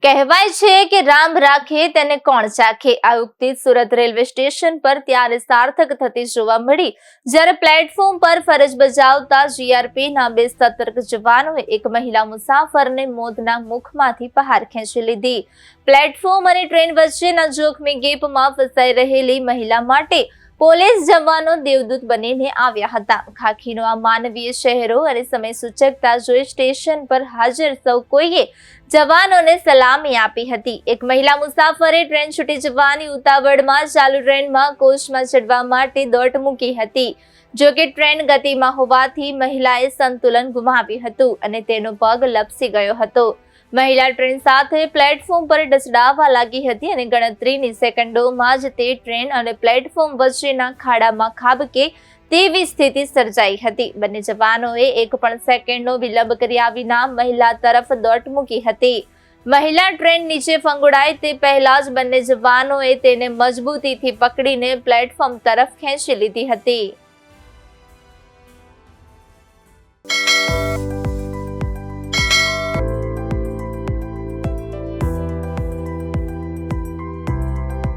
કહેવાય છે કે રામ રાખે તેને કોણ ચાખે આ ઉક્તિ સુરત રેલવે સ્ટેશન પર ત્યારે સાર્થક થતી જોવા મળી જ્યારે પ્લેટફોર્મ પર ફરજ બજાવતા જીઆરપીના બે સતર્ક જવાનોએ એક મહિલા મુસાફરને મોતના મુખમાંથી બહાર ખેંચી લીધી। પ્લેટફોર્મ અને ટ્રેન વચ્ચેના જોખમી ગેપમાં ફસાઈ રહેલી મહિલા માટે પોલીસ જવાનો દેવદૂત બનીને આવ્યા હતા। ખાખીનો આ માનવીય ચહેરો અને સમય સૂચકતા જોઈ સ્ટેશન પર હાજર સૌ કોઈએ જવાનોને સલામી આપી હતી। એક મહિલા મુસાફરે ટ્રેન છૂટી જવાની ઉતાવળમાં ચાલુ ટ્રેનમાં કોચમાં ચડવા માટે દોટ મૂકી હતી। જો કે ટ્રેન ગતિમાં હોવાથી મહિલાએ સંતુલન ગુમાવ્યું હતું અને તેનો પગ લપસી ગયો હતો। મહિલા ટ્રેન સાથે પ્લેટફોર્મ પર ઢસડાવા લાગી હતી અને ગણતરીની સેકન્ડોમાં જ તે ટ્રેન અને પ્લેટફોર્મ વચ્ચેના ખાડામાં ખાબકે તેવી સ્થિતિ સર્જાઈ હતી। બંને જવાનોએ એક પણ સેકન્ડનો વિલંબ કર્યા વિના મહિલા તરફ દોટ મૂકી હતી। મહિલા ટ્રેન નીચે ફંગોળાય તે પહેલા જ બંને જવાનોએ તેને મજબૂતીથી પકડીને પ્લેટફોર્મ તરફ ખેંચી લીધી હતી।